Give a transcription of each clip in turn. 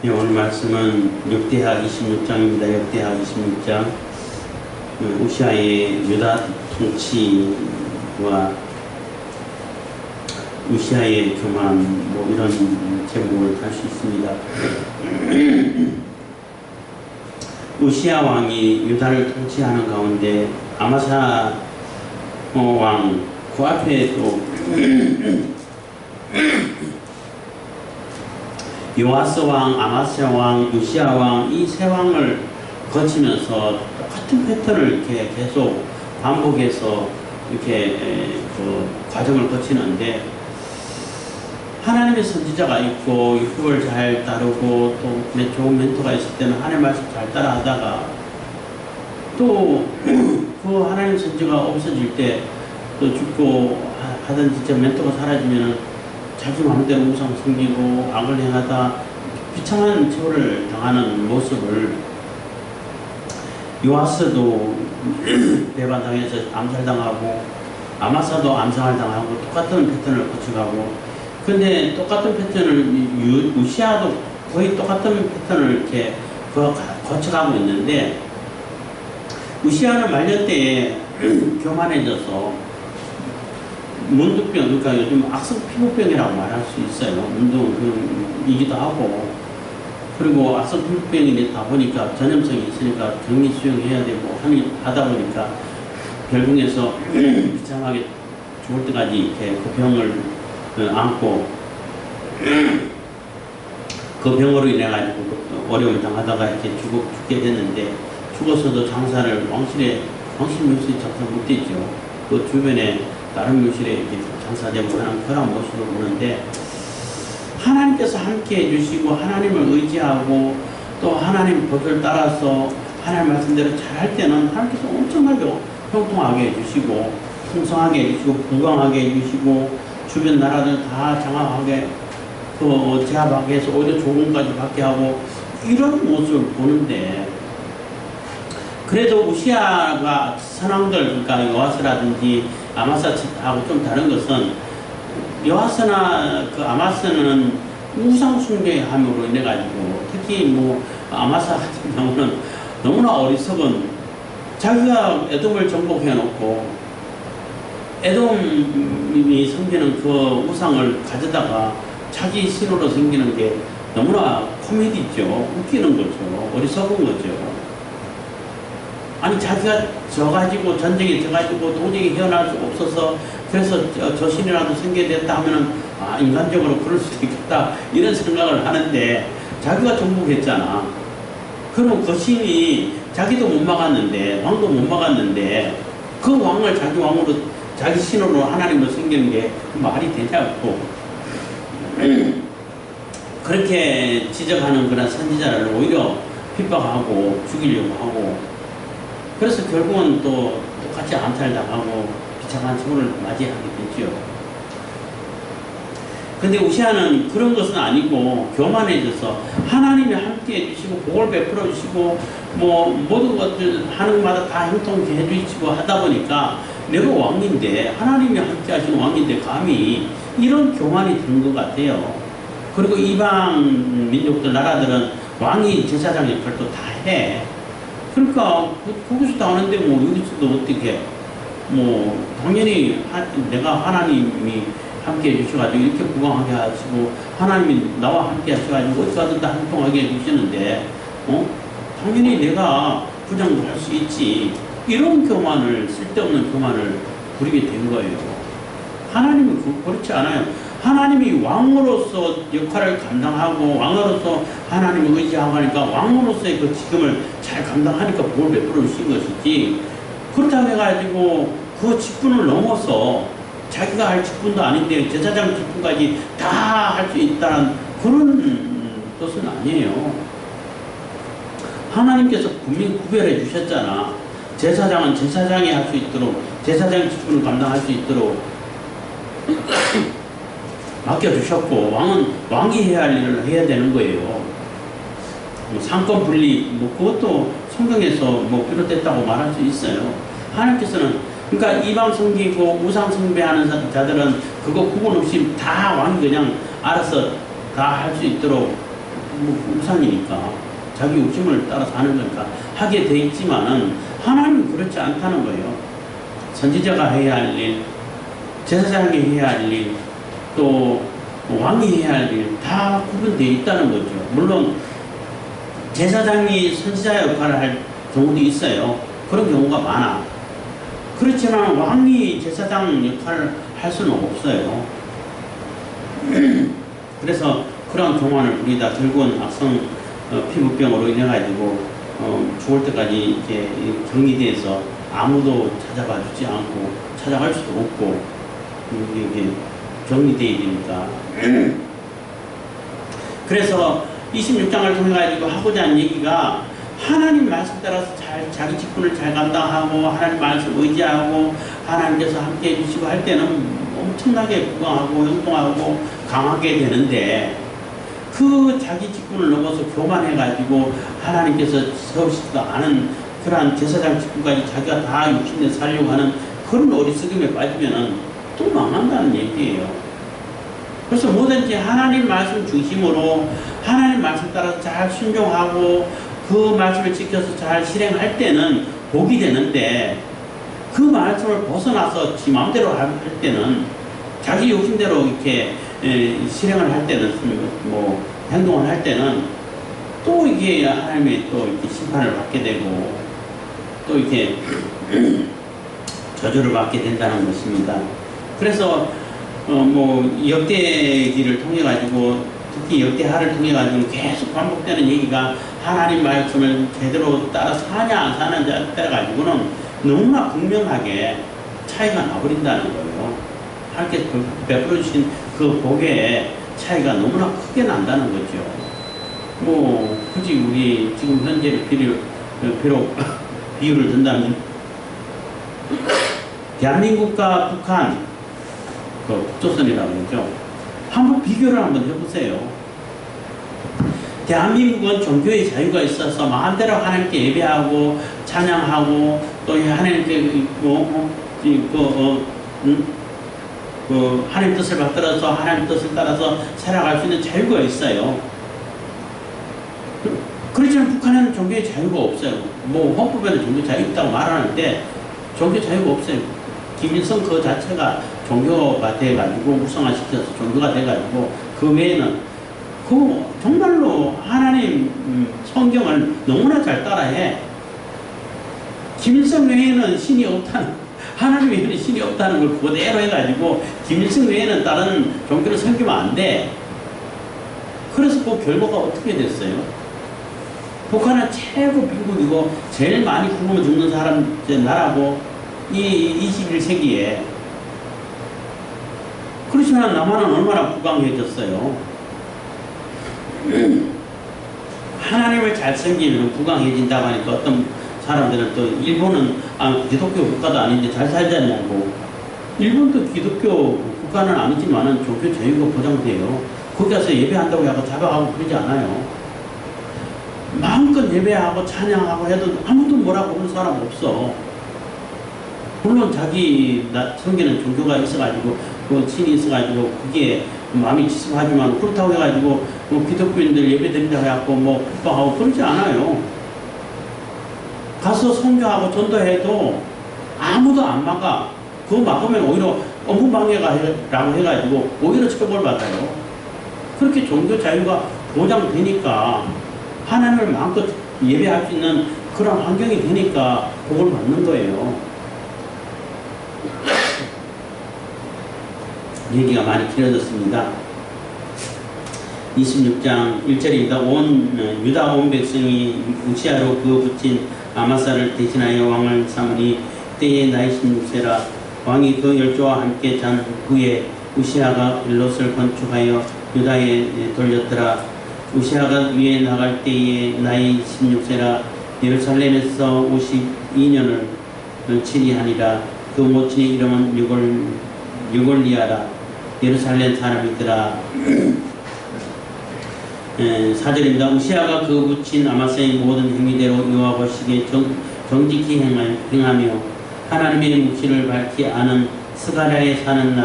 네, 오늘 말씀은 역대하 26장입니다. 역대하 26장. 우시아의 유다 통치와 우시아의 교만, 이런 제목을 달 수 있습니다. 우시아 왕이 유다를 통치하는 가운데 아마사 왕, 그 앞에 또 요아스 왕, 아마스야 왕, 우시아 왕, 이 세 왕을 거치면서 똑같은 패턴을 이렇게 계속 반복해서 이렇게 그 과정을 거치는데, 하나님의 선지자가 있고 율법을 잘 따르고 또 좋은 멘토가 있을 때는 하나님의 말씀 잘 따라하다가, 또 그 하나님 선지자가 없어질 때 또 죽고 하던 진짜 멘토가 사라지면은 자기 마음대로 우상 섬기고 악을 행하다 비참한 처우를 당하는 모습을, 요아스도 배반당해서 암살당하고 아마사도 암살을 당하고 똑같은 패턴을 거쳐가고, 근데 똑같은 패턴을 우시아도 거의 똑같은 패턴을 이렇게 거쳐가고 있는데, 우시아는 말년 때에 교만해져서 문둥병, 그러니까 요즘 악성 피부병이라고 말할 수 있어요. 문둥병이기도 하고, 그리고 악성 피부병이다 보니까 전염성이 있으니까 격리 수용해야 되고 하다 보니까 결국에서 비참하게 죽을 때까지 이렇게 그 병을 안고 그 병으로 인해 가지고 어려움을 당하다가 이렇게 죽게 됐는데, 죽어서도 장사를 왕실 묘실이 장사 못했죠. 그 주변에 다른 묘실에 이렇게 장사되고 하는 그런 모습을 보는데, 하나님께서 함께 해주시고 하나님을 의지하고 또 하나님 법을 따라서 하나님 말씀대로 잘 할 때는 하나님께서 엄청나게 형통하게 해주시고 풍성하게 해주시고 부강하게 해주시고 주변 나라들 다 장악하게 제압하게 해서 오히려 좋은 것까지 받게 하고, 이런 모습을 보는데, 그래도 우시아가 선왕들, 그러니까 요아스라든지 아마사하고 좀 다른 것은, 요아스나 그 아마스는 우상 숭배함으로 인해 가지고, 특히 아마사 같은 경우는 너무나 어리석은, 자기가 에돔을 정복해 놓고 에돔이 섬기는 그 우상을 가져다가 자기 신으로 섬기는 게 너무나 코미디죠. 웃기는 거죠. 어리석은 거죠. 아니, 자기가 져가지고 전쟁에 져가지고 도저히 헤어날 수 없어서 그래서 저 신이라도 섬겨야 됐다 하면은 인간적으로 그럴 수도 있겠다 이런 생각을 하는데, 자기가 정복했잖아. 그럼 그 신이 자기도 못 막았는데, 왕도 못 막았는데, 그 왕을 자기 왕으로 자기 신으로 하나님을 섬기는 게 말이 되냐고. 그렇게 지적하는 그런 선지자를 오히려 핍박하고 죽이려고 하고, 그래서 결국은 또 똑같이 암살당하고 비참한 처우를 맞이하게 되죠. 근데 우시아는 그런 것은 아니고 교만해져서 하나님이 함께 해주시고 복을 베풀어 주시고 모든 것들 하는 것마다 다 형통케 해주시고 하다 보니까, 내가 왕인데 하나님이 함께 하시는 왕인데 감히 이런 교만이 드는 것 같아요. 그리고 이방 민족들, 나라들은 왕이 제사장 역할도 다 해. 그러니까 거기서 다 하는데 여기서도 어떻게 당연히 내가 하나님이 함께 해주셔가지고 이렇게 부강하게 하시고 하나님이 나와 함께 하셔가지고 어디 가든 다 행동하게 해주시는데 당연히 내가 부정도 할 수 있지, 이런 교만을, 쓸데없는 교만을 부리게 된 거예요. 하나님은 그렇지 않아요. 하나님이 왕으로서 역할을 감당하고 왕으로서 하나님을 의지하고 하니까 왕으로서의 그 직임을 잘 감당하니까 복을 베풀어 주신 것이지, 그렇다고 해가지고 그 직분을 넘어서 자기가 할 직분도 아닌데 제사장 직분까지 다 할 수 있다는 그런 것은 아니에요. 하나님께서 분명히 구별해 주셨잖아. 제사장은 제사장이 할 수 있도록, 제사장 직분을 감당할 수 있도록 맡겨주셨고, 왕은 왕이 해야 할 일을 해야 되는 거예요. 상권 분리, 그것도 성경에서 비롯됐다고 말할 수 있어요. 하나님께서는, 그러니까 이방 섬기고 우상 숭배하는 자들은 그거 구분 없이 다 왕이 그냥 알아서 다 할 수 있도록 뭐 우상이니까 자기 욕심을 따라서 하는 거니까 하게 돼 있지만은 하나님은 그렇지 않다는 거예요. 선지자가 해야 할 일, 제사장이 해야 할 일, 또 왕이 해야 할 일 다 구분되어 있다는 거죠. 물론 제사장이 선지자 역할을 할 경우도 있어요. 그런 경우가 많아. 그렇지만 왕이 제사장 역할을 할 수는 없어요. 그래서 그런 교만을 부리다 결국은 악성 피부병으로 인해 가지고 죽을 때까지 이렇게 격리돼서 아무도 찾아봐 주지 않고 찾아갈 수도 없고 이게 격리돼야 되니까. 그래서 26장을 통해 가지고 하고자 하는 얘기가 하나님 말씀 따라서 잘 자기 직분을 잘 감당하고 하나님 말씀 의지하고 하나님께서 함께 해주시고 할 때는 엄청나게 부강하고 행동하고 강하게 되는데, 그 자기 직분을 넘어서 교만해가지고 하나님께서 세우시지도 않은 그러한 제사장 직분까지 자기가 다 욕심내 살려고 하는 그런 어리석음에 빠지면은 또 망한다는 얘기예요. 그래서 뭐든지 하나님 말씀 중심으로 하나님 말씀 따라 잘 순종하고 그 말씀을 지켜서 잘 실행할 때는 복이 되는데, 그 말씀을 벗어나서 지 마음대로 할 때는, 자기 욕심대로 이렇게 실행을 할 때는, 뭐 행동을 할 때는 또 이게 하나님의 또 이렇게 심판을 받게 되고 또 이렇게 저주를 받게 된다는 것입니다. 그래서 뭐 역대기를 통해 가지고, 특히 역대하를 통해 가지고 계속 반복되는 얘기가 하나님 말씀을 제대로 따라 사냐 안 사는 자에 따라 가지고는 너무나 분명하게 차이가 나버린다는 거예요. 하나님께서 베풀어 주신 그 복의 차이가 너무나 크게 난다는 거죠. 뭐 굳이 우리 지금 현재 비록 비유를 든다면 대한민국과 북한, 그 북조선이라고 그러죠. 한번 비교를 한번 해보세요. 대한민국은 종교의 자유가 있어서 마음대로 하나님께 예배하고 찬양하고 또 하나님께 하나님 뜻을 받들어서 하나님 뜻을 따라서 살아갈 수 있는 자유가 있어요. 그렇지만 북한에는 종교의 자유가 없어요. 뭐 헌법에는 종교 자유 있다고 말하는데 종교 자유가 없어요. 김일성 그 자체가 종교가 돼가지고 우상화시켜서 종교가 돼가지고 그 외에는 그 정말로 하나님 성경을 너무나 잘 따라해. 김일성 외에는 신이 없다는, 하나님 외에는 신이 없다는 걸 그대로 해가지고 김일성 외에는 다른 종교를 섬기면 안 돼. 그래서 그 결과가 어떻게 됐어요? 북한은 최고 미국이고 제일 많이 굶어 죽는 사람 나라고 이 21세기에. 그렇지만 남한은 얼마나 부강해졌어요. 하나님을 잘 섬기면 부강해진다고 하니까 어떤 사람들은 또 일본은 기독교 국가도 아닌데 잘 살잖냐고. 일본도 기독교 국가는 아니지만은 종교 자유가 보장돼요. 거기 가서 예배한다고 하고 잡아가고 그러지 않아요. 마음껏 예배하고 찬양하고 해도 아무도 뭐라고 하는 사람 없어. 물론 자기 섬기는 종교가 있어가지고 그 신이 있어가지고 그게 마음이 지습하지만, 그렇다고 해가지고 뭐 기독교인들 예배드린다고 해갖고 뭐 불방하고 그러지 않아요. 가서 선교하고 전도해도 아무도 안 막아. 그거 막으면 오히려 업무방해라고 해가지고 오히려 처벌받아요. 그렇게 종교 자유가 보장되니까, 하나님을 마음껏 예배할 수 있는 그런 환경이 되니까 복을 받는 거예요. 얘기가 많이 길어졌습니다. 26장 1절입니다. 유다 온 백성이 우시아로 그 붙인 아마사를 대신하여 왕을 삼으니 때에 나이 16세라. 왕이 그 열조와 함께 잔 후에 우시아가 일롯을 건축하여 유다에 돌렸더라. 우시아가 위에 나갈 때에 나이 16세라. 예루살렘에서 52년을 치리하니라. 그 모친의 이름은 유골리아라. 예루살렘 사람이더라. 4절입니다. 우시아가 그 붙인 아마사의 모든 행위대로 여호와 보시기에 정직히 행하며 하나님의 묵시를 밝히 아는 스가랴에 사는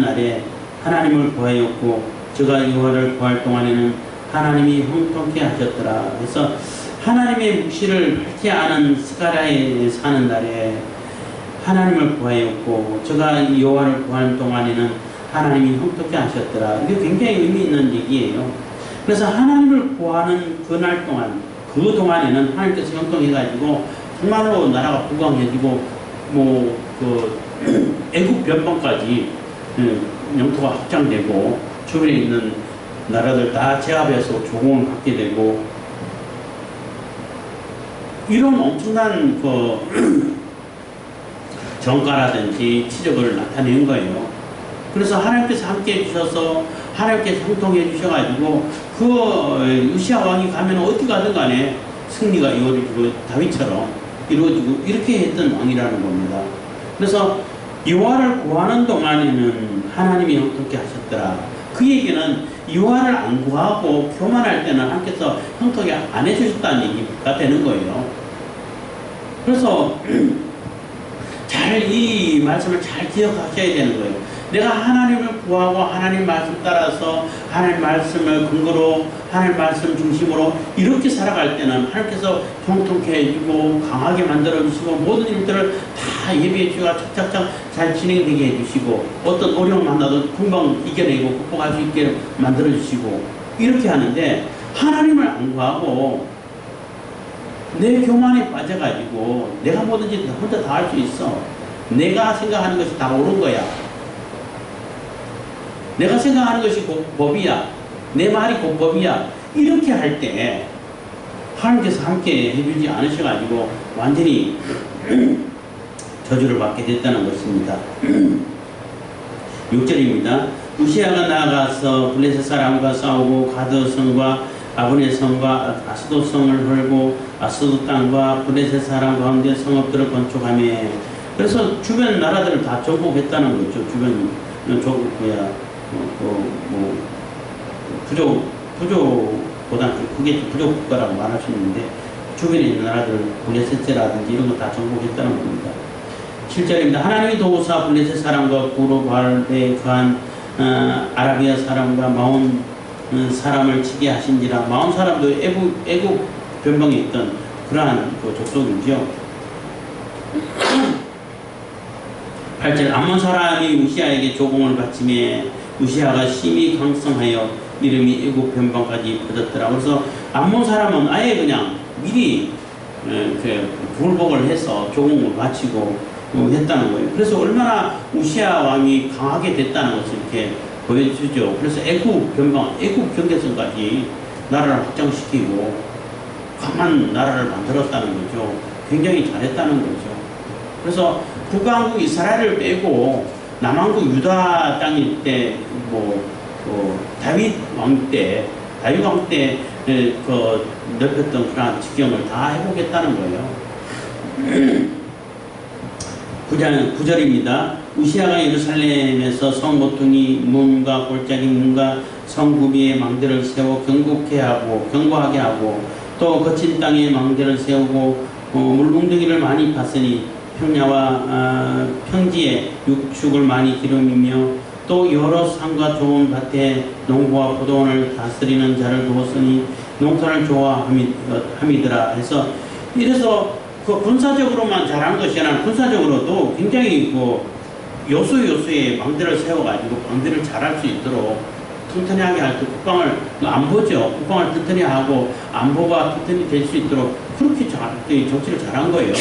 날에 하나님을 구하였고 저가 여호와를 구할 동안에는 하나님이 형통케 하셨더라. 그래서 하나님의 묵시를 밟지 않은 스가랴에 사는 날에 하나님을 구하였고 저가 여호와를 구하는 동안에는 하나님이 형통케 하셨더라. 이게 굉장히 의미 있는 얘기예요. 그래서 하나님을 구하는 그날 동안, 그 동안에는 하나님께서 형통해가지고 정말로 나라가 부강해지고 애국 변방까지 영토가 확장되고 주변에 있는 나라들 다 제압해서 조공을 갖게 되고 이런 엄청난 정가라든지 치적을 나타낸 거예요. 그래서 하나님께서 함께 해주셔서 하나님께서 형통해 주셔가지고 우시야 왕이 가면 어디 가든 간에 승리가 이루어지고 다윗처럼 이루어지고 이렇게 했던 왕이라는 겁니다. 그래서 여호와를 구하는 동안에는 하나님이 형통케 하셨더라. 그 얘기는 여호와를 안 구하고 교만할 때는 하나님께서 형통케 안 해주셨다는 얘기가 되는 거예요. 그래서 이 말씀을 잘 기억하셔야 되는 거예요. 내가 하나님을 구하고 하나님 말씀 따라서 하나님 말씀을 근거로 하나님 말씀 중심으로 이렇게 살아갈 때는 하나님께서 형통케 해주고 강하게 만들어주시고 모든 일들을 다 예비해 주시고 착착착 잘 진행되게 해주시고 어떤 어려움 만나도 금방 이겨내고 극복할 수 있게 만들어주시고 이렇게 하는데 하나님을 안 구하고 내 교만에 빠져가지고 내가 뭐든지 혼자 다 할 수 있어. 내가 생각하는 것이 다 옳은 거야. 내가 생각하는 것이 곧 법이야. 내 말이 곧 법이야. 이렇게 할 때 하나님께서 함께 해주지 않으셔가지고 완전히 저주를 받게 됐다는 것입니다. 6절입니다. 우시야가 나아가서 블레셋 사람과 싸우고 가드 성과 아브네 성과 아스도 성을 헐고 아스도 땅과 블레셋 사람 가운데 성읍들을 건축하며 그래서 주변 나라들을 다 정복했다는 거죠. 주변 부족보다 그게 부족 국가라고 말할 수 있는데 주변에 있는 나라들 블레셋이라든지 이런 거 다 정복했다는 겁니다. 7절입니다. 하나님이 도우사 블레셋 사람과 구르발에 거한 아라비아 사람과 마온 사람을 치게 하신지라. 마온 사람도 애국 변방에 있던 그러한 족속이죠. 8절 암몬 사람이 우시아에게 조공을 바치며 우시아가 심히 강성하여 이름이 애국 변방까지 퍼졌더라. 그래서 암몬 사람은 아예 그냥 미리 굴복을 해서 조공을 바치고 했다는 거예요. 그래서 얼마나 우시아 왕이 강하게 됐다는 것을 이렇게 보여주죠. 그래서 애국 변방, 애국 경계선까지 나라를 확장시키고 강한 나라를 만들었다는 거죠. 굉장히 잘했다는 거죠. 그래서 북왕국 이스라엘을 빼고 남왕국 유다 땅일 때 다윗 왕 때 넓혔던 그런 지경을 다 해보겠다는 거예요. 9절입니다. 우시아가 예루살렘에서 성 모퉁이 문과 골짜기 문과 성 구비에 망대를 세워 견고하게 하고 또 거친 땅에 망대를 세우고 물웅덩이를 많이 팠으니 평야와 평지에 육축을 많이 기름이며 또 여러 산과 좋은 밭에 농부와 포도원을 다스리는 자를 두었으니 농사를 좋아함이더라 해서 이래서 군사적으로만 잘한 것이 아니라 군사적으로도 굉장히 요소에 망대를 세워가지고 망대를 잘할 수 있도록 튼튼하게 할 때 국방을 안보죠. 국방을 튼튼히 하고 안보가 튼튼히 될 수 있도록 그렇게 정치를 잘한 거예요.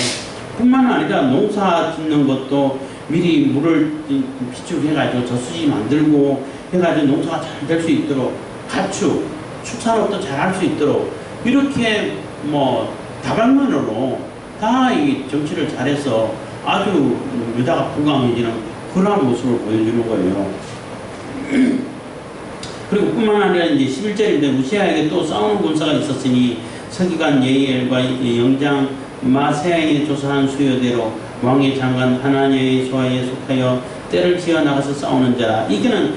뿐만 아니라 농사 짓는 것도 미리 물을 비축해가지고 저수지 만들고 해가지고 농사가 잘 될 수 있도록 축산업도 잘 할 수 있도록 이렇게 다방면으로 다 이 정치를 잘해서 아주 유다가 부강해지는 그러한 모습을 보여주는 거예요. 그리고 뿐만 아니라 이제 11절인데 우시아에게 또 싸우는 군사가 있었으니 서기관 예히엘과 영장 마세야에 조사한 수요대로 왕의 장관 하나냐의 소하에 속하여 때를 지어 나가서 싸우는 자라. 이게는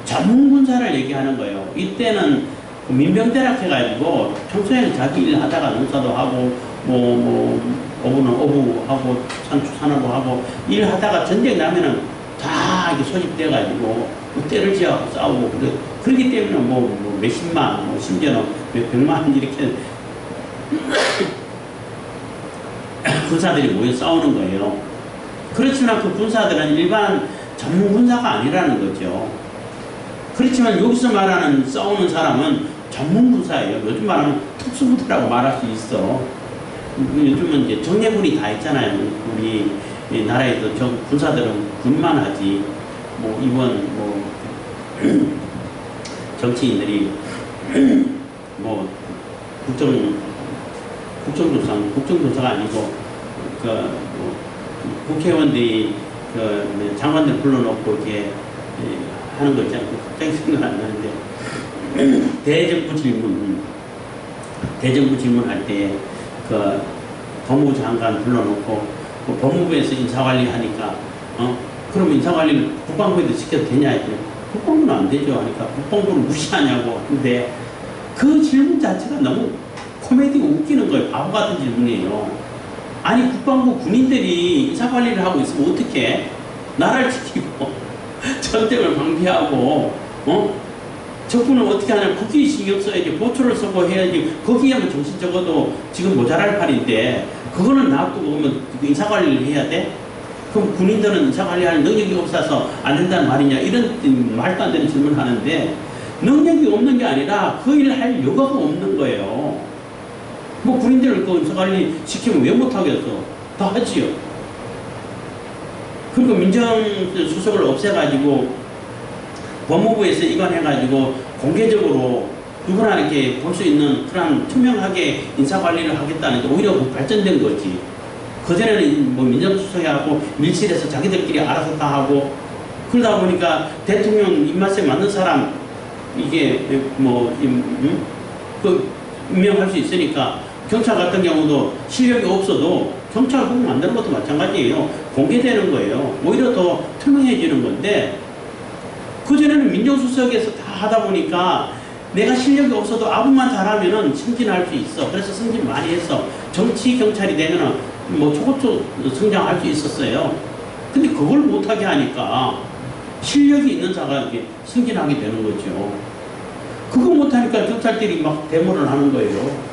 전문 군사를 얘기하는 거예요. 이때는 민병대락 해가지고 평소에는 자기 일 하다가 농사도 하고 어부는 어부하고 산업도 하고 일하다가 전쟁 나면은 다 이렇게 소집돼가지고 뭐 때를 지하고 싸우고 그렇기 때문에 뭐 몇십만, 뭐 심지어는 몇 백만 이렇게 군사들이 모여 싸우는 거예요. 그렇지만 그 군사들은 일반 전문 군사가 아니라는 거죠. 그렇지만 여기서 말하는 싸우는 사람은 전문 군사예요. 요즘 말하면 특수부대라고 말할 수 있어. 요즘은 이제 정예군이 다 있잖아요. 우리 나라에도 군사들은 군만 하지. 뭐 이번 뭐 정치인들이 뭐 국정조사가 아니고 뭐 국회의원들이 장관들 불러놓고 이렇게 하는 거 있잖아요. 갑자기 생각 안 나는데 대정부 질문할 때 법무부 장관 불러놓고 법무부에서 인사관리 하니까 그럼 인사관리를 국방부에도 시켜도 되냐 했더니 국방부는 안 되죠 하니까 국방부를 무시하냐고 하는데 그 질문 자체가 너무 코미디가 웃기는 거예요. 바보 같은 질문이에요. 아니 국방부 군인들이 인사관리를 하고 있으면 어떻게 나라를 지키고 전쟁을 방비하고 적군을 어떻게 하냐면 국기 신경 써야지 보초를 쓰고 해야지 거기에만 정신 적어도 지금 모자랄 판인데 그거는 놔두고 오면 인사관리를 해야 돼? 그럼 군인들은 인사관리할 능력이 없어서 안 된다는 말이냐 이런 말도 안 되는 질문을 하는데 능력이 없는 게 아니라 그 일을 할 여가가 없는 거예요. 뭐 군인들을 그 인사관리 시키면 왜 못하겠어? 다 하지요. 그리고 민정수석을 없애가지고 법무부에서 이관해가지고 공개적으로 누구나 이렇게 볼 수 있는 그런 투명하게 인사관리를 하겠다는 게 오히려 발전된 거지. 그전에는 뭐 민정수석하고 밀실에서 자기들끼리 알아서 다 하고 그러다 보니까 대통령 입맛에 맞는 사람 이게 뭐 임명할 수 있으니까 경찰 같은 경우도 실력이 없어도 경찰국 만드는 것도 마찬가지예요. 공개되는 거예요. 오히려 더 투명해지는 건데 그전에는 민정수석에서 다 하다 보니까 내가 실력이 없어도 아부만 잘하면은 승진할 수 있어. 그래서 승진 많이 했어. 정치 경찰이 되면은 뭐 초고초 성장할 수 있었어요. 근데 그걸 못하게 하니까 실력이 있는 자가 이렇게 승진하게 되는 거죠. 그거 못하니까 경찰들이 막 데모를 하는 거예요.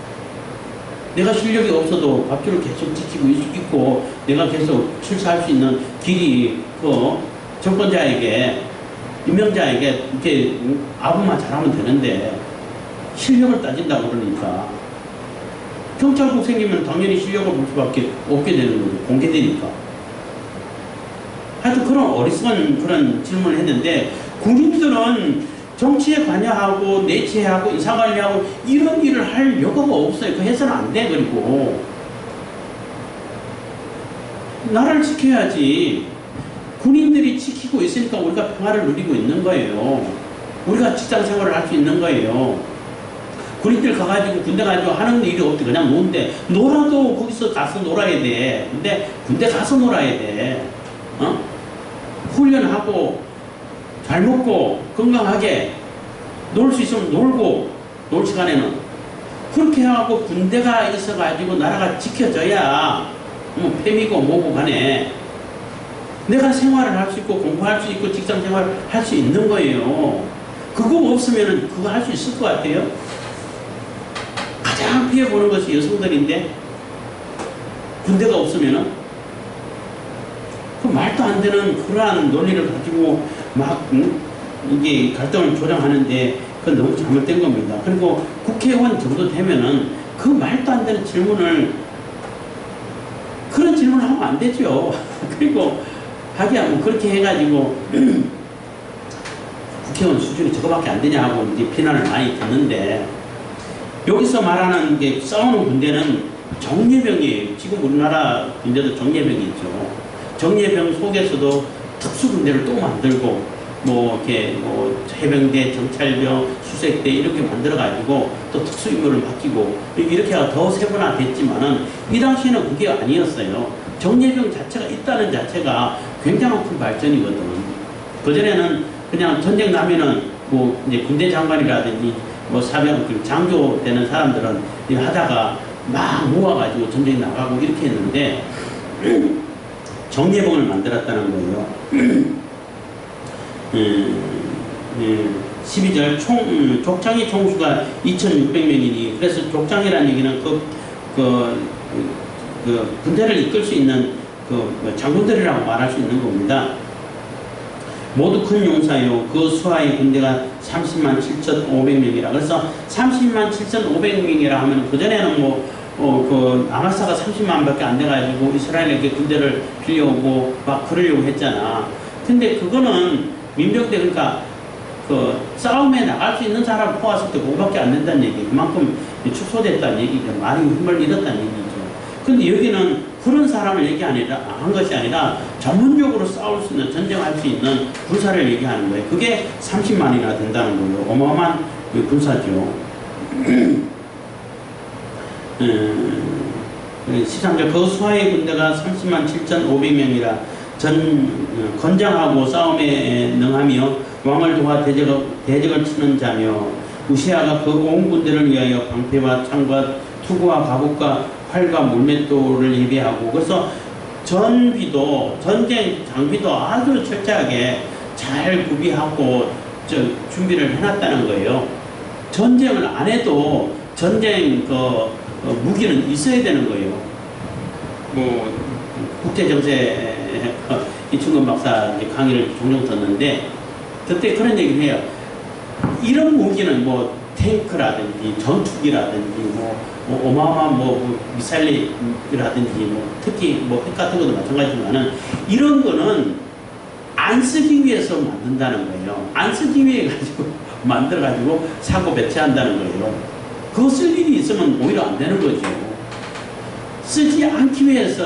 내가 실력이 없어도 밥줄을 계속 지키고 있고 내가 계속 출세할 수 있는 길이 그 정권자에게 임명자에게 이렇게 아부만 잘하면 되는데 실력을 따진다고 그러니까 경찰국 생기면 당연히 실력을 볼 수밖에 없게 되는 거죠. 공개되니까. 하여튼 그런 어리석은 그런 질문을 했는데 군인들은 정치에 관여하고 내치하고 인사관리하고 이런 일을 할 여가가 없어요. 그 해서는 안 돼. 그리고 나라를 지켜야지. 군인들이 지키고 있으니까 우리가 평화를 누리고 있는 거예요. 우리가 직장 생활을 할 수 있는 거예요. 군인들 가가지고 군대 가지고 하는 일이 없대. 그냥 노는데 놀아도 거기서 가서 놀아야 돼. 근데 군대 가서 놀아야 돼. 훈련하고 잘 먹고 건강하게 놀 수 있으면 놀고 놀 시간에는 그렇게 하고 군대가 있어가지고 나라가 지켜져야 뭐 팸이고 뭐고 간에 내가 생활을 할 수 있고 공부할 수 있고 직장 생활을 할 수 있는 거예요. 그거 없으면 그거 할 수 있을 것 같아요? 가장 피해보는 것이 여성들인데 군대가 없으면은 그 말도 안 되는 그러한 논리를 가지고 막 이게 갈등을 조장하는데 그건 너무 잘못된 겁니다. 그리고 국회의원 정도 되면은 그 말도 안 되는 질문을 그런 질문을 하면 안 되죠. 그리고 하기야 뭐 그렇게 해가지고 국회의원 수준이 저거밖에 안 되냐 하고 이제 비난을 많이 듣는데 여기서 말하는 게 싸우는 군대는 정예병이에요. 지금 우리나라 군대도 정예병이 있죠. 정예병 속에서도 특수군대를 또 만들고 뭐 이렇게 뭐 해병대, 정찰병, 수색대 이렇게 만들어가지고 또 특수임무를 맡기고 이렇게 더 세분화됐지만은 이 당시에는 그게 아니었어요. 정예병 자체가 있다는 자체가 굉장한 큰 발전이거든. 그전에는 그냥 전쟁 나면은 뭐 이제 군대 장관이라든지 뭐 사병, 장교 되는 사람들은 하다가 막 모아가지고 전쟁 나가고 이렇게 했는데 정예병을 만들었다는 거예요. 12절 족장의 총수가 2,600명이니 그래서 족장이라는 얘기는 그 군대를 이끌 수 있는 그 장군들이라고 말할 수 있는 겁니다. 모두 큰 용사요. 그 수하의 군대가 30만 7,500명이라. 그래서 30만 7,500명이라 하면 그전에는 그 아마사가 30만밖에 안 돼가지고 이스라엘에게 군대를 빌려오고 막 그러려고 했잖아. 근데 그거는 민병대 그러니까 그 싸움에 나갈 수 있는 사람 포함했을 때 그거밖에 안 된다는 얘기. 그만큼 축소됐다는 얘기죠. 많이 힘을 잃었다는 얘기죠. 근데 여기는 그런 사람을 한 것이 아니라 전문적으로 싸울 수 있는, 전쟁할 수 있는 군사를 얘기하는 거예요. 그게 30만이나 된다는 거예요. 어마어마한 군사죠. 13절 그 수하의 군대가 30만 7,500명이라 건장하고 싸움에 능하며 왕을 도와 대적을 치는 자며 우시아가 그 온 군대를 위하여 방패와 창과 투구와 가복과 활과 물맷돌을 예비하고 그래서 전쟁 장비도 아주 철저하게 잘 구비하고 준비를 해놨다는 거예요. 전쟁을 안 해도 전쟁 무기는 있어야 되는 거예요. 국제정세 이충근 박사 강의를 종종 듣는데 그때 그런 얘기를 해요. 이런 무기는 탱크라든지 전투기라든지 어마어마한 미사일이라든지 특히 핵 같은 것도 마찬가지지만은 이런 거는 안 쓰기 위해서 만든다는 거예요. 안 쓰기 위해 가지고 만들어 가지고 사고 배치한다는 거예요. 그거 쓸 일이 있으면 오히려 안 되는 거죠. 쓰지 않기 위해서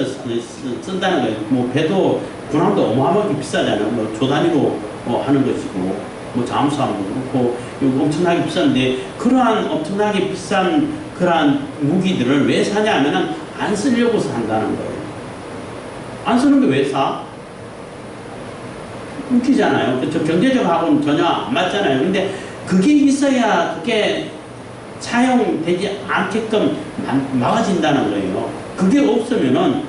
쓴다는 거예요. 배도 군함도 어마어마하게 비싸잖아요. 조 단위로 하는 것이고 잠수함도 그렇고 엄청나게 비싼데 그러한 엄청나게 비싼 그러한 무기들을 왜 사냐 하면은 안 쓰려고 산다는 거예요. 안 쓰는 게 왜 사? 웃기잖아요. 경제적하고는 전혀 안 맞잖아요. 근데 그게 있어야 그게 사용되지 않게끔 막아진다는 거예요. 그게 없으면은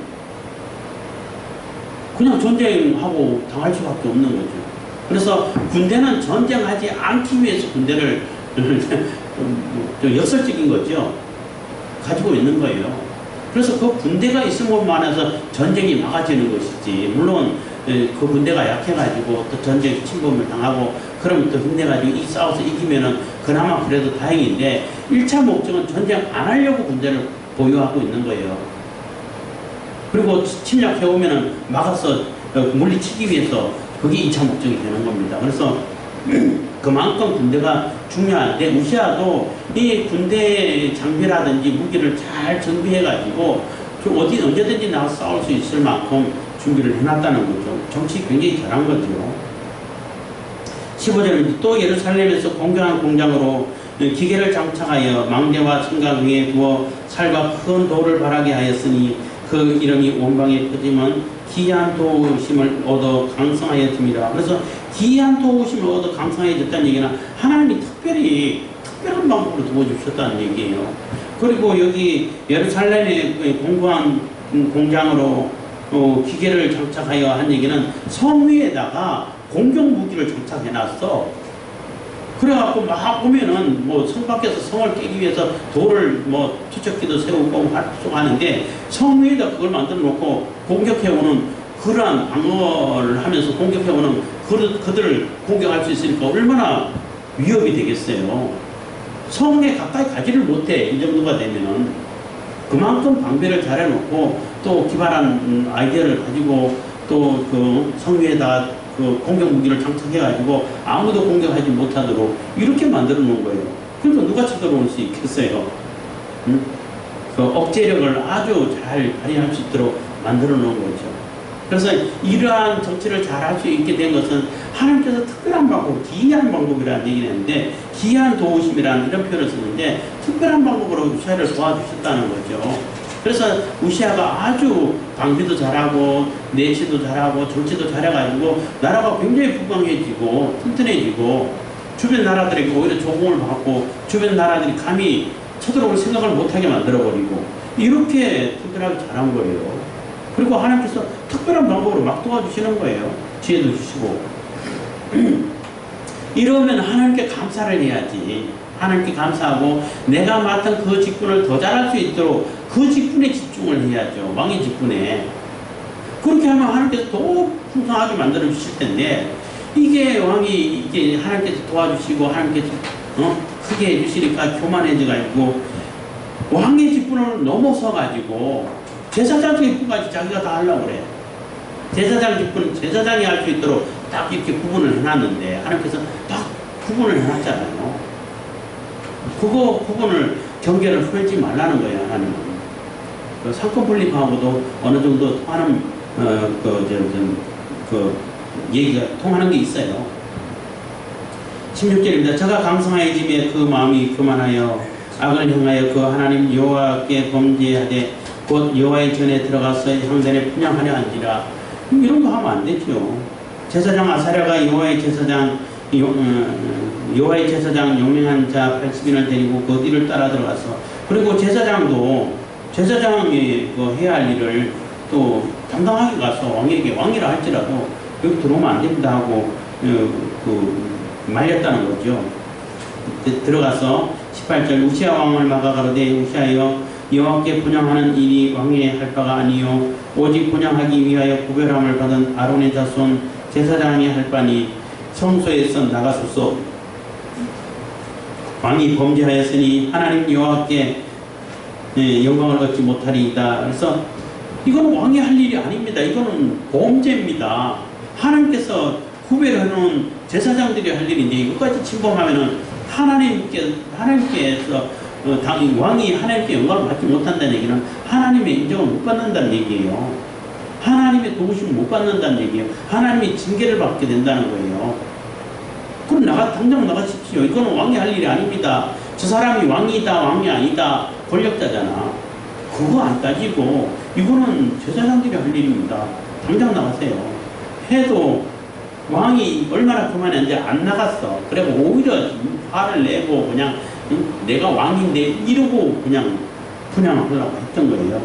그냥 전쟁하고 당할 수밖에 없는 거죠. 그래서 군대는 전쟁하지 않기 위해서 군대를 역설적인 거죠. 가지고 있는 거예요. 그래서 그 군대가 있음으로만 해서 전쟁이 막아지는 것이지. 물론 그 군대가 약해가지고 또 전쟁 침범을 당하고 그러면 또 힘내가지고 싸워서 이기면은 그나마 그래도 다행인데 1차 목적은 전쟁 안 하려고 군대를 보유하고 있는 거예요. 그리고 침략해오면은 막아서 물리치기 위해서 그게 2차 목적이 되는 겁니다. 그래서 그만큼 군대가 중요한데 우시아도 이 군대 장비라든지 무기를 잘 정비해가지고 언제든지 나와서 싸울 수 있을 만큼 준비를 해놨다는 거죠. 정치 굉장히 잘한 거죠. 15절은 또 예루살렘에서 공경한 공장으로 기계를 장착하여 망대와 성곽 위에 두어 살과 큰 돌을 바라게 하였으니 그 이름이 원방에 퍼지면 기이한 도우심을 얻어 강성하였습니다. 그래서 기이한 도우심을 얻어 강성하여졌다는 얘기는 하나님이 특별한 방법으로 도와주셨다는 얘기예요. 그리고 여기 예루살렘에 공부한 공장으로 기계를 장착하여 한 얘기는 성 위에다가 공격 무기를 장착해놨어. 그래갖고 막 보면은 성 밖에서 성을 깨기 위해서 돌을 투척기도 세우고 활동하는데 성 위에다 그걸 만들어 놓고 공격해오는 그러한 방어를 하면서 공격해오는 그들을 공격할 수 있으니까 얼마나 위협이 되겠어요. 성에 가까이 가지를 못해. 이 정도가 되면은 그만큼 방비를 잘 해놓고 또 기발한 아이디어를 가지고 또 그 성 위에다 그 공격 무기를 장착해가지고 아무도 공격하지 못하도록 이렇게 만들어 놓은 거예요. 그러니까 누가 쳐들어올 수 있겠어요? 그 억제력을 아주 잘 발휘할 수 있도록 만들어 놓은 거죠. 그래서 이러한 정치를 잘 할 수 있게 된 것은 하나님께서 특별한 방법, 기이한 방법이라는 얘기를 했는데 기이한 도우심이라는 이런 표현을 쓰는데 특별한 방법으로 우시아를 도와주셨다는 거죠. 그래서 우시아가 아주 방비도 잘하고 내치도 잘하고 정치도 잘해가지고 나라가 굉장히 부강해지고 튼튼해지고 주변 나라들에게 오히려 조공을 받고 주변 나라들이 감히 쳐들어올 생각을 못하게 만들어버리고 이렇게 특별하게 잘한 거예요. 그리고 하나님께서 특별한 방법으로 막 도와주시는 거예요. 지혜도 주시고 이러면 하나님께 감사를 해야지. 하나님께 감사하고 내가 맡은 그 직분을 더 잘할 수 있도록 그 직분에 집중을 해야죠. 왕의 직분에. 그렇게 하면 하나님께서 더 풍성하게 만들어 주실 텐데, 이게 왕이 이게 하나님께서 도와주시고 하나님께서 크게 해주시니까 교만해져가지고 왕의 직분을 넘어서 가지고 제사장 직분까지 자기가 다 하려고 그래. 제사장 직분은 제사장이 할 수 있도록 딱 이렇게 구분을 해놨는데 하나님께서 딱 구분을 해놨잖아요. 그거 구분을 경계를 흐르지 말라는 거예요. 하나님은. 그 상권 분립하고도 어느 정도 통하는 얘기가 통하는 게 있어요. 16절입니다. 저가 강성하여짐에 그 마음이 교만하여 악을 행하여 그 하나님 여호와께 범죄하되 곧 여호와의 전에 들어가서 향단에 분향하려 한지라. 이런 거 하면 안 되죠. 제사장 아사랴가 여호와의 제사장 용맹한 자 80인을 데리고 그 뒤를 따라 들어가서, 그리고 제사장도 제사장이 해야 할 일을 또 당당하게 가서 왕에게, 왕이라 할지라도 여기 들어오면 안 됩니다 하고 말렸다는 거죠. 들어가서 18절 우시아 왕을 막아 가로되 우시아여 여호와께 분향하는 일이 왕의 할 바가 아니요 오직 분향하기 위하여 구별함을 받은 아론의 자손 제사장이 할 바니 성소에서 나가소서. 왕이 범죄하였으니 하나님 여호와께 영광을 얻지 못하리이다. 그래서 이거는 왕이 할 일이 아닙니다. 이거는 범죄입니다. 하나님께서 구별해 놓은 제사장들이 할 일인데 이것까지 침범하면은 하나님께서 왕이 하나님께 영광을 받지 못한다는 얘기는 하나님의 인정을 못 받는다는 얘기예요. 하나님의 도우심을 못 받는다는 얘기예요. 하나님이 징계를 받게 된다는 거예요. 그럼 당장 나가십시오. 이거는 왕이 할 일이 아닙니다. 저 사람이 왕이다, 왕이 아니다, 권력자잖아. 그거 안 따지고 이거는 제사장들이 할 일입니다. 당장 나가세요. 해도 왕이 얼마나 그만했는데 안 나갔어. 그리고 오히려 화를 내고 그냥 내가 왕인데 이러고 그냥 분양하려고 했던 거예요.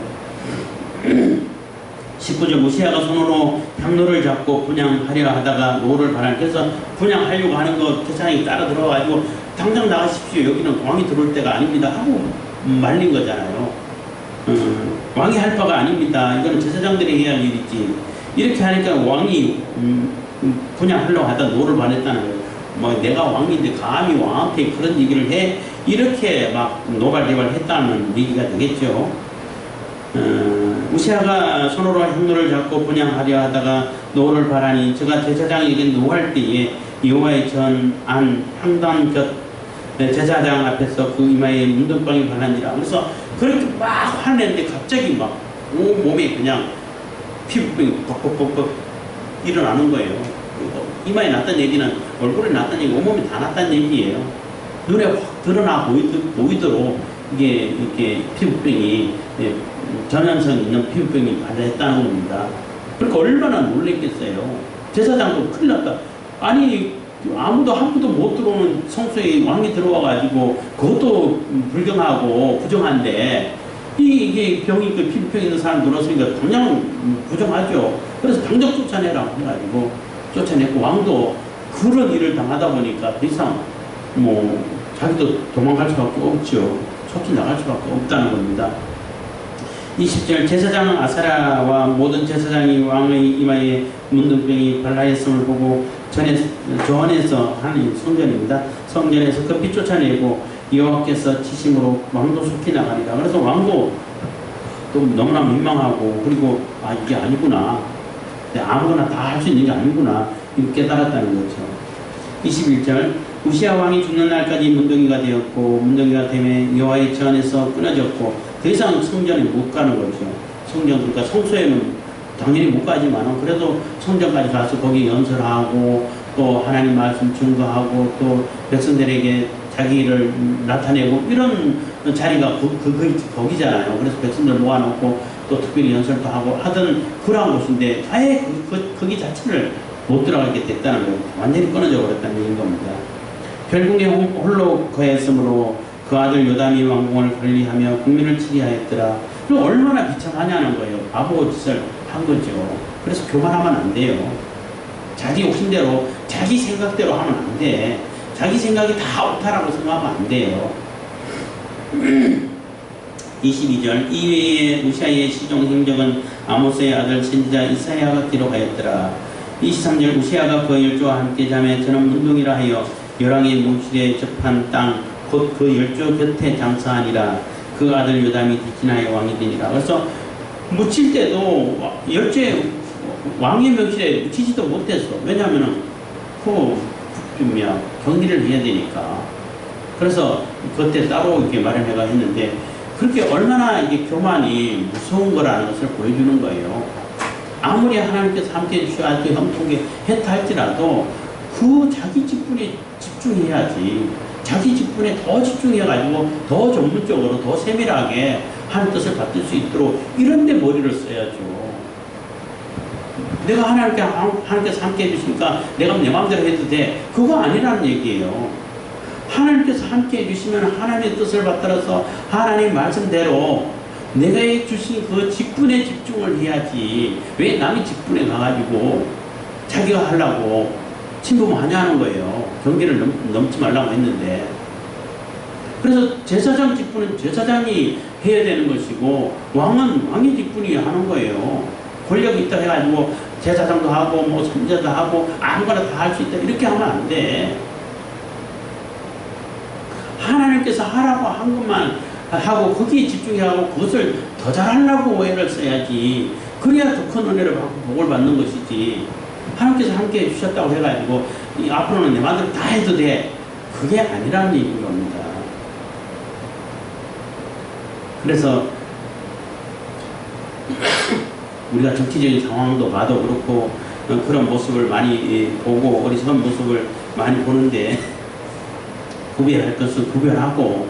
19절 우시아가 손으로 향로를 잡고 분양하려 하다가 노를 바라면서 분양하려고 하는 거 제사장이 따라 들어가지고 당장 나가십시오. 여기는 왕이 들어올 때가 아닙니다 하고 말린 거잖아요. 왕이 할 바가 아닙니다. 이거는 제사장들이 해야 할 일이지. 이렇게 하니까 왕이 분양하려고 하다 노를 바랬다는 거예요. 뭐 내가 왕인데 감히 왕한테 그런 얘기를 해? 이렇게 막 노발대발 했다는 얘기가 되겠죠. 우시아가 손으로 향로를 잡고 분향하려 하다가 노를 바라니 저가 제사장에게 노할 때에 여호와의 전 안 향단 곁 제사장 앞에서 그 이마에 문둥병이 발라니라. 그래서 그렇게 막 화내는데 갑자기 막 온 몸에 그냥 피부병이 뻑뻑뻑뻑 일어나는 거예요. 이마에 났다는 얘기는 얼굴에 났다는 얘기, 온몸에 다 났다는 얘기예요. 눈에 확 드러나 보이도록 이게 이렇게 피부병이 전염성 있는 피부병이 발생했다는 겁니다. 그러니까 얼마나 놀랬겠어요. 제사장도 큰일 났다. 아니 아무도 못 들어오는 성소에 왕이 들어와가지고 그것도 불경하고 부정한데 이게 병이 피부병 있는 사람 들어왔으니까 당장 부정하죠. 그래서 당장 쫓아내라고 해가지고 쫓아냈고, 왕도 그런 일을 당하다 보니까 더 이상 자기도 도망갈 수밖에 없죠. 쫓겨나갈 수밖에 없다는 겁니다. 20절 제사장 아사랴와 모든 제사장이 왕의 이마에 문둥병이 발라였음을 보고 전에서 하는 성전입니다. 성전에서 급히 쫓아내고 여호와께서 지심으로 왕도 속히 나가리라. 그래서 왕도 또 너무나 민망하고, 그리고 이게 아니구나, 아무거나 다 할 수 있는 게 아니구나 이렇게 깨달았다는 거죠. 21절 우시아 왕이 죽는 날까지 문둥이가 되었고 문둥이가 되매 여호와의 전에서 끊어졌고 더 이상 성전에 못 가는 거죠. 그러니까 성소에는 당연히 못 가지만 그래도 성전까지 가서 거기 연설하고 또 하나님 말씀 증거하고 또 백성들에게 자기를 나타내고 이런 자리가 거기잖아요. 그래서 백성들 모아놓고 또 특별히 연설도 하고 하던 그러한 곳인데 아예 거기 자체를 못 들어가게 됐다는 거예요. 완전히 끊어져 버렸다는 얘기인 겁니다. 결국에 홀로 거했으므로 그 아들 요담이 왕궁을 관리하며 국민을 치리하였더라. 그럼 얼마나 비참하냐는 거예요. 바보 짓을 한 거죠. 그래서 교만하면 안 돼요. 자기 욕심대로 자기 생각대로 하면 안 돼. 자기 생각이 다 옳다라고 생각하면 안 돼요. 22절 이외에 우시아의 시종 행적은 아모스의 아들 선지자 이사야가 기록하였더라. 23절 우시아가 그 열조와 함께 잠에 저는 문둥이라 하여 열왕의 묵실에 접한 땅 곧 그 열조 곁에 장사하니라. 그 아들 요담이 디킨하여 왕이 되니라. 그래서 묻힐 때도 열조의 왕의 묵실에 묻히지도 못했어. 왜냐하면 그 북주며 격리를 해야 되니까. 그래서 그때 따로 이렇게 마련해가 했는데 그렇게 얼마나 이게 교만이 무서운 거라는 것을 보여주는 거예요. 아무리 하나님께서 함께 해주셔야 할 형통하게 했다 할지라도 그 자기 직분에 집중해야지. 자기 직분에 더 집중해가지고 더 전문적으로 더 세밀하게 하나님 뜻을 받을 수 있도록 이런 데 머리를 써야죠. 내가 하나님께서 함께 해주시니까 내가 내 마음대로 해도 돼. 그거 아니라는 얘기예요. 하나님께서 함께 해주시면 하나님의 뜻을 받들어서 하나님 말씀대로 내가 해주신 그 직분에 집중을 해야지. 왜 남의 직분에 가가지고 자기가 하려고 침범하냐는 거예요. 경계를 넘지 말라고 했는데. 그래서 제사장 직분은 제사장이 해야 되는 것이고 왕은 왕의 직분이 하는 거예요. 권력이 있다 해가지고 제사장도 하고 뭐 선지자도 하고 아무거나 다 할 수 있다 이렇게 하면 안 돼. 하나님께서 하라고 한 것만 하고 거기에 집중하고 그것을 더 잘하려고 애를 써야지. 그래야 더 큰 은혜를 받고 복을 받는 것이지. 하나님께서 함께 해주셨다고 해가지고 앞으로는 내 마음대로 다 해도 돼. 그게 아니라는 얘기인 겁니다. 그래서 우리가 정치적인 상황도 봐도 그렇고 그런 모습을 많이 보고 어리석은 모습을 많이 보는데 구별할 것은 구별하고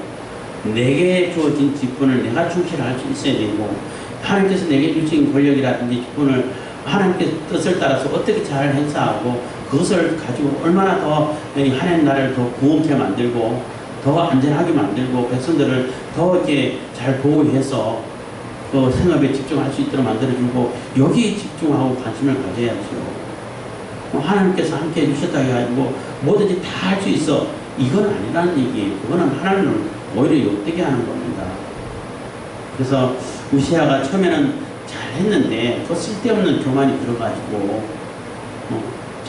내게 주어진 직분을 내가 충실할 수 있어야 되고 하나님께서 내게 주신 권력이라든지 직분을 하나님께서 뜻을 따라서 어떻게 잘 행사하고 그것을 가지고 얼마나 더 하나님 나라를 더 구원케 만들고 더 안전하게 만들고 백성들을 더 이렇게 잘 보호해서 그 생업에 집중할 수 있도록 만들어주고 여기에 집중하고 관심을 가져야죠. 하나님께서 함께 해주셨다고 해가지고 뭐든지 다 할 수 있어. 이건 아니라는 얘기예요. 그거는 하나님을 오히려 욕되게 하는 겁니다. 그래서 우시아가 처음에는 잘했는데 그 쓸데없는 교만이 들어가지고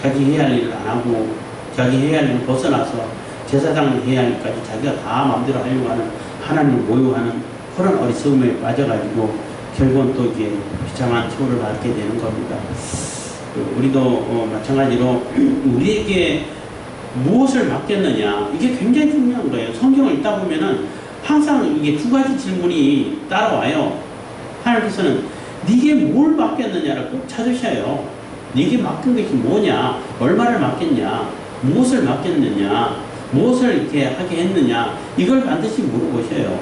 자기 해야 할 일을 안 하고 자기 해야 할 일을 벗어나서 제사장을 해야 할 일까지 자기가 다 마음대로 하려고 하는 하나님을 모욕하는 그런 어리석음에 빠져가지고 결국은 또 이게 비참한 처우를 받게 되는 겁니다. 우리도 마찬가지로 우리에게 무엇을 맡겼느냐 이게 굉장히 중요한 거예요. 성경을 읽다 보면은 항상 이게 두 가지 질문이 따라와요. 하나님께서는 네게 뭘 맡겼느냐를 꼭 찾으셔요. 네게 맡긴 것이 뭐냐, 얼마를 맡겼냐, 무엇을 맡겼느냐, 무엇을 이렇게 하게 했느냐 이걸 반드시 물어보셔요.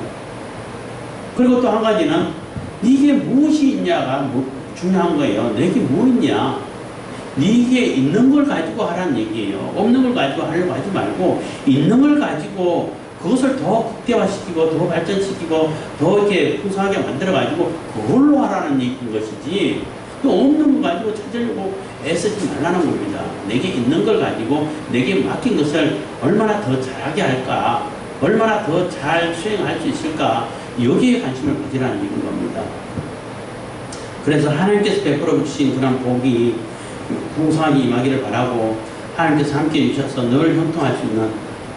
그리고 또 한 가지는 네게 무엇이 있냐가 중요한 거예요. 내게 뭐 있냐. 네게 있는 걸 가지고 하라는 얘기예요. 없는 걸 가지고 하려고 하지 말고 있는 걸 가지고 그것을 더 극대화시키고 더 발전시키고 더 이렇게 풍성하게 만들어가지고 그걸로 하라는 얘기인 것이지 또 없는 걸 가지고 찾으려고 애쓰지 말라는 겁니다. 내게 있는 걸 가지고 내게 맡긴 것을 얼마나 더 잘하게 할까, 얼마나 더 잘 수행할 수 있을까 여기에 관심을 가지라는 얘기인 겁니다. 그래서 하나님께서 베풀어 주신 그런 복이 풍성하게 임하기를 바라고 하나님께서 함께 해주셔서 늘 형통할 수 있는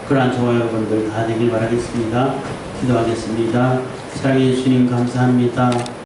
그러한 저와 여러분들 다 되길 바라겠습니다. 기도하겠습니다. 사랑해 주님 감사합니다.